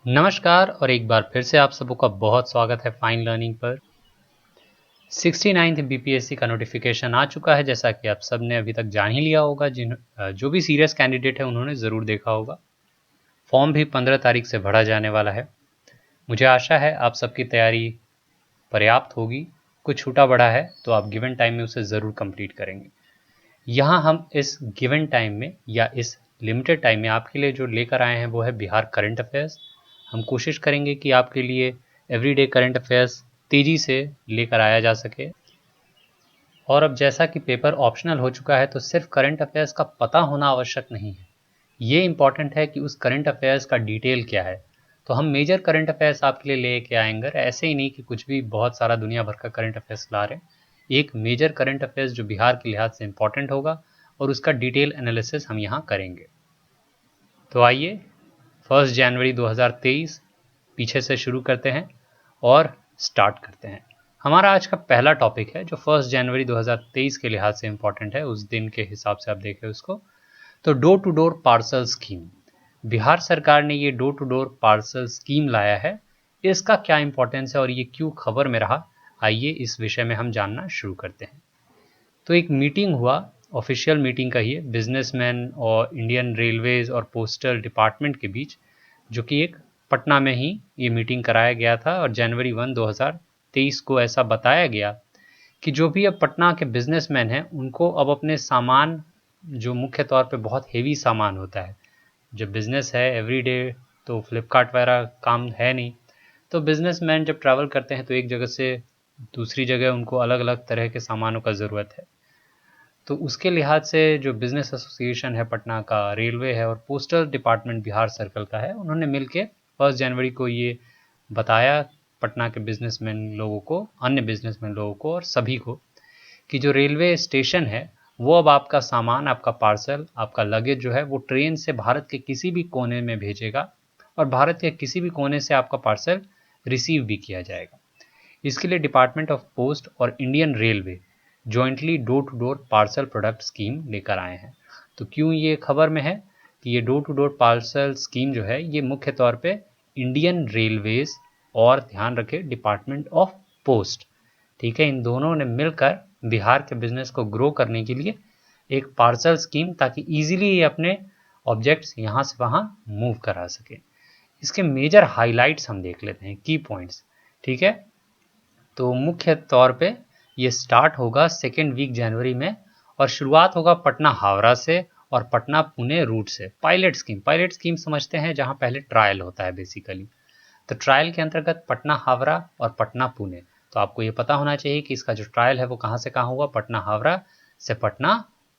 नमस्कार और एक बार फिर से आप सबों का बहुत स्वागत है फाइन लर्निंग पर। 69th बीपीएससी का नोटिफिकेशन आ चुका है, जैसा कि आप सब ने अभी तक जान ही लिया होगा। जो भी सीरियस कैंडिडेट है उन्होंने ज़रूर देखा होगा। फॉर्म भी 15 तारीख से भरा जाने वाला है। मुझे आशा है आप सबकी तैयारी पर्याप्त होगी। कुछ छूटा बड़ा है तो आप गिवन टाइम में उसे ज़रूर कंप्लीट करेंगे। यहाँ हम इस गिवन टाइम में या इस लिमिटेड टाइम में आपके लिए जो लेकर आए हैं वो है बिहार करंट अफेयर्स। हम कोशिश करेंगे कि आपके लिए एवरीडे करंट अफेयर्स तेज़ी से लेकर आया जा सके। और अब जैसा कि पेपर ऑप्शनल हो चुका है तो सिर्फ करंट अफेयर्स का पता होना आवश्यक नहीं है, ये इम्पॉर्टेंट है कि उस करंट अफेयर्स का डिटेल क्या है। तो हम मेजर करंट अफेयर्स आपके लिए लेके आएंगे, ऐसे ही नहीं कि कुछ भी बहुत सारा दुनिया भर का करंट अफेयर्स ला रहे हैं। एक मेजर करंट अफेयर्स जो बिहार के लिहाज से इम्पॉर्टेंट होगा और उसका डिटेल एनालिसिस हम यहाँ करेंगे। तो आइए 1 जनवरी 2023 पीछे से शुरू करते हैं और स्टार्ट करते हैं। हमारा आज का पहला टॉपिक है जो 1 जनवरी 2023 के लिहाज से इम्पॉर्टेंट है, उस दिन के हिसाब से आप देखें उसको। तो door to door parcel scheme, Bihar सरकार ने ये door to door parcel scheme लाया है। इसका क्या इंपॉर्टेंस है और ये क्यों खबर में रहा, आइए इस विषय में हम जानना शुरू करते हैं। तो एक मीटिंग हुआ, ऑफिशियल मीटिंग कहिए, बिजनेसमैन और इंडियन रेलवेज और पोस्टल डिपार्टमेंट के बीच, जो कि एक पटना में ही ये मीटिंग कराया गया था। और जनवरी 1, 2023 को ऐसा बताया गया कि जो भी अब पटना के बिजनेसमैन हैं उनको अब अपने सामान, जो मुख्य तौर पे बहुत हेवी सामान होता है, जब बिज़नेस है एवरीडे तो फ्लिपकार्ट वगैरह काम है नहीं, तो बिजनेसमैन जब ट्रैवल करते हैं तो एक जगह से दूसरी जगह उनको अलग अलग तरह के सामानों का ज़रूरत है। तो उसके लिहाज से जो बिज़नेस एसोसिएशन है पटना का, रेलवे है और पोस्टल डिपार्टमेंट बिहार सर्कल का है, उन्होंने मिलके 1 जनवरी को ये बताया पटना के बिजनेसमैन लोगों को, अन्य बिजनेसमैन लोगों को और सभी को, कि जो रेलवे स्टेशन है वो अब आपका सामान, आपका पार्सल, आपका लगेज जो है वो ट्रेन से भारत के किसी भी कोने में भेजेगा और भारत के किसी भी कोने से आपका पार्सल रिसीव भी किया जाएगा। इसके लिए डिपार्टमेंट ऑफ पोस्ट और Indian railway jointly door to door parcel product scheme लेकर आए हैं। तो क्यों ये खबर में है कि ये door to door parcel scheme जो है ये मुख्य तौर पे इंडियन रेलवेज और ध्यान रखें डिपार्टमेंट ऑफ पोस्ट, ठीक है, इन दोनों ने मिलकर बिहार के बिजनेस को ग्रो करने के लिए एक पार्सल स्कीम, ताकि इजीली ये अपने ऑब्जेक्ट्स यहाँ से वहाँ मूव करा सके। इसके मेजर हाइलाइट्स हम देख लेते हैं, की पॉइंट्स, ठीक है। तो मुख्य तौर पे ये स्टार्ट होगा 2nd वीक जनवरी में और शुरुआत होगा पटना हावड़ा से और पटना पुणे रूट से। पायलट स्कीम समझते हैं, जहाँ पहले ट्रायल होता है बेसिकली। तो ट्रायल के अंतर्गत पटना हावड़ा और पटना पुणे। तो आपको ये पता होना चाहिए कि इसका जो ट्रायल है वो कहाँ से कहाँ हुआ, पटना हावड़ा से पटना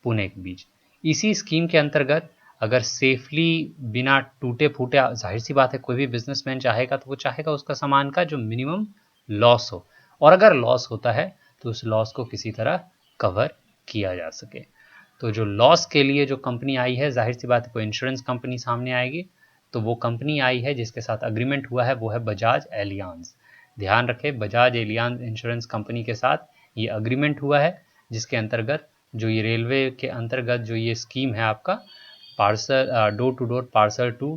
पुणे के बीच। इसी स्कीम के अंतर्गत अगर सेफली बिना टूटे फूटे, जाहिर सी बात है कोई भी बिजनेसमैन चाहेगा तो वो चाहेगा उसका सामान का जो मिनिमम लॉस हो, और अगर लॉस होता है तो उस लॉस को किसी तरह कवर किया जा सके। तो जो लॉस के लिए जो कंपनी आई है, जाहिर सी बात है कोई इंश्योरेंस कंपनी सामने आएगी। तो वो कंपनी आई है जिसके साथ अग्रीमेंट हुआ है वो है बजाज एलियांज। ध्यान रखें, बजाज एलियांज इंश्योरेंस कंपनी के साथ ये अग्रीमेंट हुआ है, जिसके अंतर्गत जो ये रेलवे के अंतर्गत जो ये स्कीम है आपका parcel door to door parcel to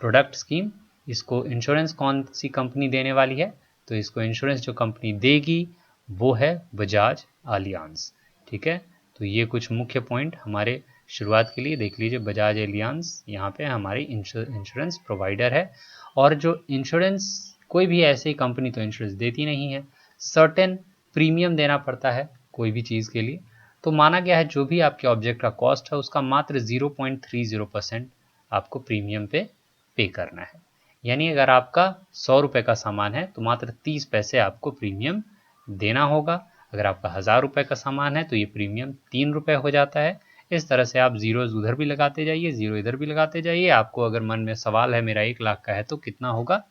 product scheme, इसको इंश्योरेंस कौन सी कंपनी देने वाली है, तो इसको इंश्योरेंस जो कंपनी देगी वो है बजाज एलियांज, ठीक है। तो ये कुछ मुख्य पॉइंट हमारे शुरुआत के लिए देख लीजिए। बजाज एलियांज यहाँ पे हमारी इंश्योरेंस प्रोवाइडर है, और जो इंश्योरेंस कोई भी ऐसी कंपनी तो इंश्योरेंस देती नहीं है, सर्टेन प्रीमियम देना पड़ता है कोई भी चीज़ के लिए। तो माना गया है जो भी आपके ऑब्जेक्ट का कॉस्ट है उसका मात्र 0.30% आपको प्रीमियम पे करना है। यानी अगर आपका 100 रुपये का सामान है तो मात्र 30 पैसे आपको प्रीमियम देना होगा। अगर आपका 1000 रुपये का सामान है तो ये प्रीमियम 3 रुपये हो जाता है। इस तरह से आप जीरोज उधर भी लगाते जाइए, जीरो इधर भी लगाते जाइए। आपको अगर मन में सवाल है मेरा 1 लाख का है तो कितना होगा,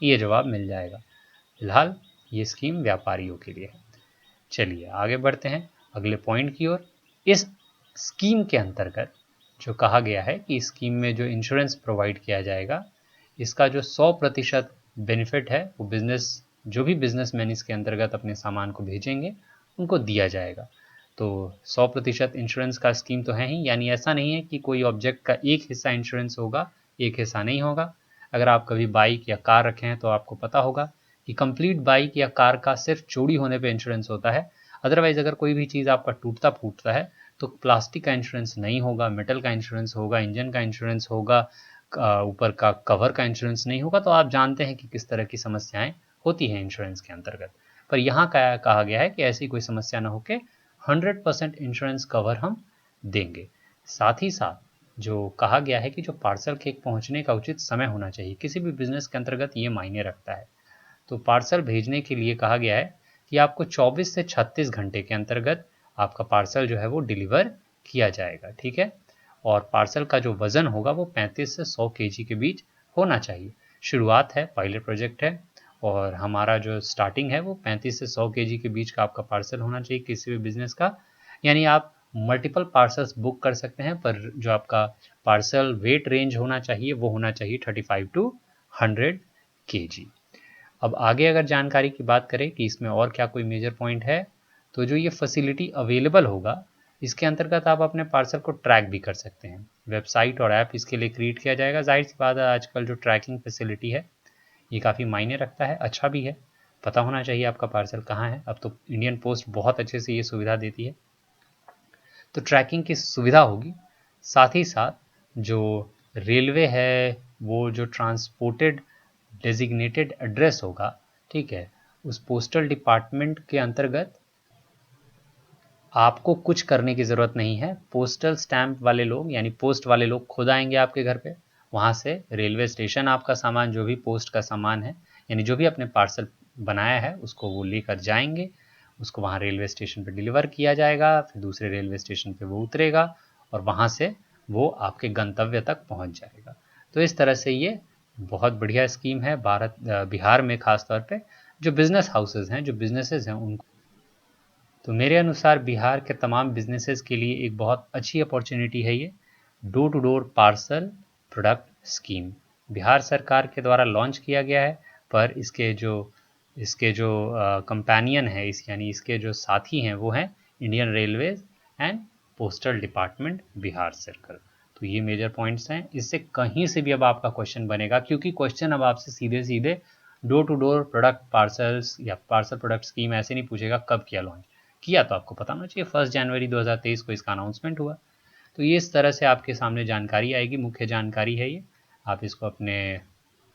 ये जवाब मिल जाएगा। फिलहाल ये स्कीम व्यापारियों के लिए है। चलिए आगे बढ़ते हैं अगले पॉइंट की ओर। इस स्कीम के अंतर्गत जो कहा गया है कि स्कीम में जो इंश्योरेंस प्रोवाइड किया जाएगा, इसका जो 100% बेनिफिट है वो जो भी बिजनेसमैन इसके अंतर्गत अपने सामान को भेजेंगे उनको दिया जाएगा। तो 100% इंश्योरेंस का स्कीम तो है ही, यानी ऐसा नहीं है कि कोई ऑब्जेक्ट का एक हिस्सा इंश्योरेंस होगा एक हिस्सा नहीं होगा। अगर आप कभी बाइक या कार रखे हैं तो आपको पता होगा कि कंप्लीट बाइक या कार का सिर्फ चोरी होने पे इंश्योरेंस होता है। अदरवाइज अगर कोई भी चीज़ आपका टूटता फूटता है तो प्लास्टिक का इंश्योरेंस नहीं होगा, मेटल का इंश्योरेंस होगा, इंजन का इंश्योरेंस होगा, ऊपर का कवर का इंश्योरेंस नहीं होगा। तो आप जानते हैं कि किस तरह की समस्याएं होती हैं इंश्योरेंस के अंतर्गत। पर यहाँ कहा गया है कि ऐसी कोई समस्या ना होके 100% इंश्योरेंस कवर हम देंगे। साथ ही साथ जो कहा गया है कि जो पार्सल के पहुंचने का उचित समय होना चाहिए, किसी भी बिजनेस के अंतर्गत ये मायने रखता है। तो पार्सल भेजने के लिए कहा गया है कि आपको 24 से 36 घंटे के अंतर्गत आपका पार्सल जो है वो डिलीवर किया जाएगा, ठीक है। और पार्सल का जो वज़न होगा वो 35 से 100 केजी के बीच होना चाहिए। शुरुआत है, पायलट प्रोजेक्ट है, और हमारा जो स्टार्टिंग है वो 35 से 100 केजी के बीच का आपका पार्सल होना चाहिए किसी भी बिजनेस का। यानी आप मल्टीपल पार्सल्स बुक कर सकते हैं, पर जो आपका पार्सल वेट रेंज होना चाहिए वो होना चाहिए 35 टू 100 केजी। अब आगे अगर जानकारी की बात करें कि इसमें और क्या कोई मेजर पॉइंट है, तो जो ये फैसिलिटी अवेलेबल होगा इसके अंतर्गत आप अपने पार्सल को ट्रैक भी कर सकते हैं। वेबसाइट और ऐप इसके लिए क्रिएट किया जाएगा। जाहिर सी बात है, आजकल जो ट्रैकिंग फैसिलिटी है ये काफ़ी मायने रखता है, अच्छा भी है। पता होना चाहिए आपका पार्सल कहाँ है। अब तो इंडियन पोस्ट बहुत अच्छे से ये सुविधा देती है, तो ट्रैकिंग की सुविधा होगी। साथ ही साथ जो रेलवे है वो जो ट्रांसपोर्टेड डेजिग्नेटेड एड्रेस होगा, ठीक है, उस पोस्टल डिपार्टमेंट के अंतर्गत आपको कुछ करने की ज़रूरत नहीं है। पोस्टल स्टैंप वाले लोग यानी पोस्ट वाले लोग खुद आएंगे आपके घर पे। वहाँ से रेलवे स्टेशन आपका सामान, जो भी पोस्ट का सामान है यानी जो भी आपने पार्सल बनाया है उसको वो लेकर जाएंगे। उसको वहाँ रेलवे स्टेशन पे डिलीवर किया जाएगा, फिर दूसरे रेलवे स्टेशन पे वो उतरेगा और वहाँ से वो आपके गंतव्य तक पहुँच जाएगा। तो इस तरह से ये बहुत बढ़िया स्कीम है बिहार में, ख़ास तौर पे जो बिज़नेस हाउसेज़ हैं, जो बिज़नेसेस हैं उनको। तो मेरे अनुसार बिहार के तमाम बिजनेसेस के लिए एक बहुत अच्छी अपॉर्चुनिटी है ये door to door parcel product scheme. Bihar सरकार के द्वारा लॉन्च किया गया है, पर इसके जो कंपेनियन है, यानी इसके जो साथी हैं वो हैं Indian railways and postal department Bihar circle. तो ये मेजर पॉइंट्स हैं। इससे कहीं से भी अब आपका क्वेश्चन बनेगा, क्योंकि क्वेश्चन अब आपसे सीधे सीधे door to door product parcels या पार्सल प्रोडक्ट स्कीम ऐसे नहीं पूछेगा कब किया लॉन्च किया। तो आपको पता होना चाहिए 1 जनवरी 2023 को इसका अनाउंसमेंट हुआ। तो ये इस तरह से आपके सामने जानकारी आएगी, मुख्य जानकारी है ये। आप इसको अपने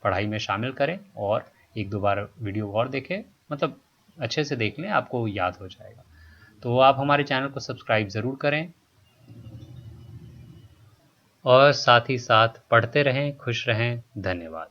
पढ़ाई में शामिल करें और एक दो बार वीडियो और देखें, मतलब अच्छे से देख लें, आपको याद हो जाएगा। तो आप हमारे चैनल को सब्सक्राइब ज़रूर करें और साथ ही साथ पढ़ते रहें, खुश रहें। धन्यवाद।